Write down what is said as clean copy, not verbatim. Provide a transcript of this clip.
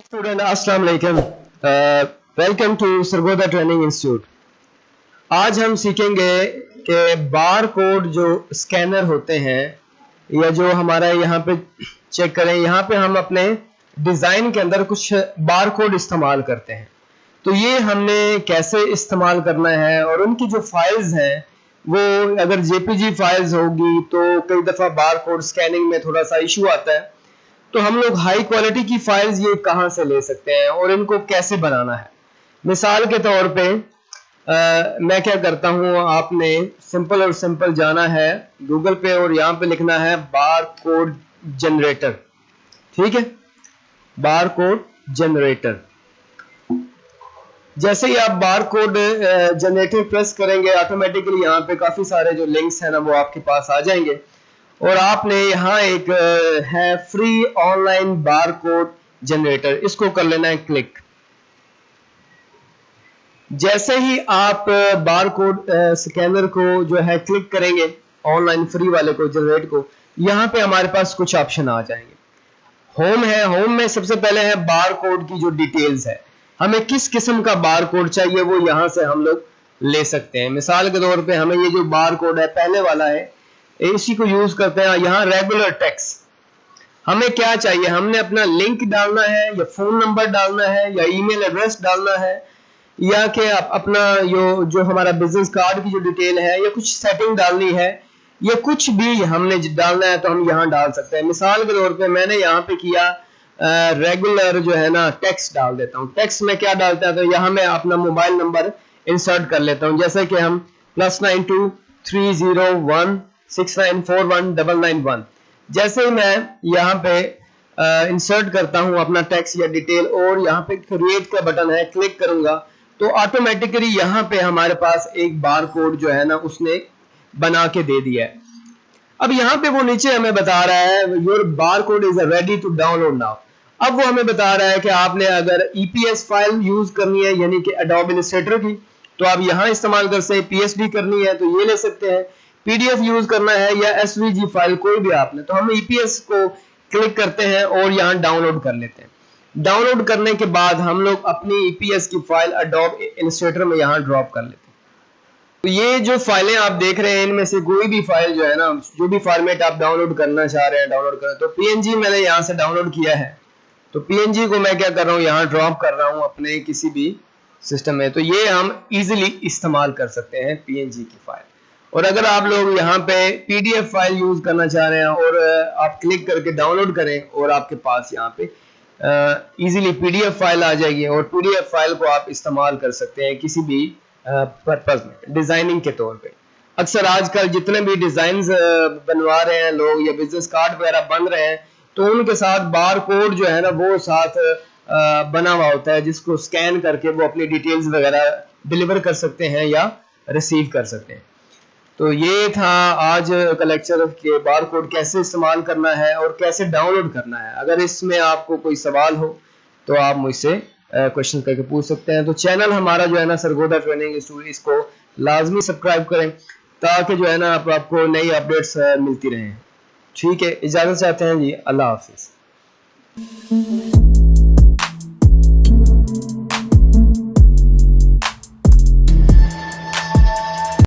Student अस्सलाम वालेकुम, welcome to Sargodha training institute. आज हम सीखेंगे कि बार कोड जो स्कैनर होते हैं या जो हमारा यहाँ पे चेक करें, यहाँ पे हम अपने डिज़ाइन के अंदर कुछ बार कोड इस्तेमाल करते हैं। तो ये हमने कैसे इस्तेमाल करना है और उनकी जो फाइल्स हैं वो अगर जेपीजी फाइल्स होगी तो कई दफ़ा बार कोड स्कैनिंग में थोड़ा सा इशू आता है। तो हम लोग हाई क्वालिटी की फाइल्स ये कहाँ से ले सकते हैं और इनको कैसे बनाना है। मिसाल के तौर पे मैं क्या करता हूँ, आपने सिंपल और सिंपल जाना है गूगल पे और यहाँ पे लिखना है बार कोड जनरेटर। ठीक है, बार कोड जनरेटर। जैसे ही आप बार कोड जनरेटर प्रेस करेंगे ऑटोमेटिकली यहाँ पे काफी सारे जो लिंक्स हैं ना वो आपके पास आ जाएंगे और आपने यहाँ एक है free online bar code generator, इसको कर लेना है क्लिक। जैसे ही आप बार कोड स्कैनर को जो है क्लिक करेंगे ऑनलाइन फ्री वाले को जनरेट को, यहाँ पे हमारे पास कुछ ऑप्शन आ जाएंगे। होम है, होम में सबसे पहले है बार कोड की जो डिटेल्स है, हमें किस किस्म का बार कोड चाहिए वो यहाँ से हम लोग ले सकते हैं। मिसाल के तौर पे हमें ये जो बार कोड है पहले वाला है, इसी को यूज करते हैं। यहाँ रेगुलर टेक्स्ट हमें क्या चाहिए, हमने अपना लिंक डालना है या फोन नंबर डालना है या ईमेल एड्रेस डालना है या कि अपना जो हमारा बिजनेस कार्ड की जो डिटेल है या कुछ सेटिंग डालनी है या कुछ भी हमने डालना है तो हम यहाँ डाल सकते हैं। मिसाल के तौर पे मैंने यहाँ पे किया रेगुलर जो है ना टेक्स्ट डाल देता हूँ। टेक्स्ट में क्या डालता है तो यहाँ मैं अपना मोबाइल नंबर इंसर्ट कर लेता हूँ, जैसे कि हम +923016941991। जैसे ही मैं यहाँ पे इंसर्ट करता हूँ अपना टेक्स्ट या डिटेल और यहाँ पे क्रिएट का बटन है, क्लिक करूंगा तो ऑटोमेटिकली यहाँ पे हमारे पास एक बार कोड जो है ना उसने बना के दे दिया है। अब यहाँ पे वो नीचे हमें बता रहा है your bar code is ready to download now. अब वो हमें बता रहा है कि आपने अगर ईपीएस फाइल यूज करनी है यानी कि एडोब इलस्ट्रेटर की तो आप यहाँ इस्तेमाल कर सकते हैं, पीएसडी करनी है तो ये ले सकते हैं, पीडीएफ यूज करना है या एसवीजी फाइल कोई भी आपने, तो हम ईपीएस को क्लिक करते हैं और यहाँ डाउनलोड कर लेते हैं। डाउनलोड करने के बाद हम लोग अपनी ईपीएस की फाइल एडोब इलस्ट्रेटर में यहाँ ड्रॉप कर लेते हैं। तो ये जो फाइलें आप देख रहे हैं इनमें से कोई भी फाइल जो है ना, जो भी फॉर्मेट आप डाउनलोड करना चाह रहे हैं डाउनलोड करें। तो पीएनजी मैंने यहाँ से डाउनलोड किया है तो पीएनजी को मैं क्या कर रहा हूँ यहाँ ड्रॉप कर रहा हूँ अपने किसी भी सिस्टम में, तो ये हम इजीली इस्तेमाल कर सकते हैं पीएनजी की फाइल। और अगर आप लोग यहाँ पे पीडीएफ फाइल यूज करना चाह रहे हैं और आप क्लिक करके डाउनलोड करें और आपके पास यहाँ पे इजीली पीडीएफ फाइल आ जाएगी और पीडीएफ फाइल को आप इस्तेमाल कर सकते हैं किसी भी पर्पस में, डिजाइनिंग के तौर पे। अक्सर आजकल जितने भी डिजाइन बनवा रहे हैं लोग या बिजनेस कार्ड वगैरह बन रहे हैं तो उनके साथ बार कोड जो है ना वो साथ बना हुआ होता है जिसको स्कैन करके वो अपनी डिटेल्स वगैरह डिलीवर कर सकते हैं या रिसीव कर सकते हैं। तो ये था आज का लेक्चर के बार कोड कैसे इस्तेमाल करना है और कैसे डाउनलोड करना है। अगर इसमें आपको कोई सवाल हो तो आप मुझसे क्वेश्चन करके पूछ सकते हैं। तो चैनल हमारा जो है ना सरगोदा ट्रेनिंग इंस्टीट्यूट, इसको लाजमी सब्सक्राइब करें ताकि जो है ना आपको नई अपडेट्स मिलती रहें। ठीक है, इजाज़त चाहते हैं जी, अल्लाह हाफिज़।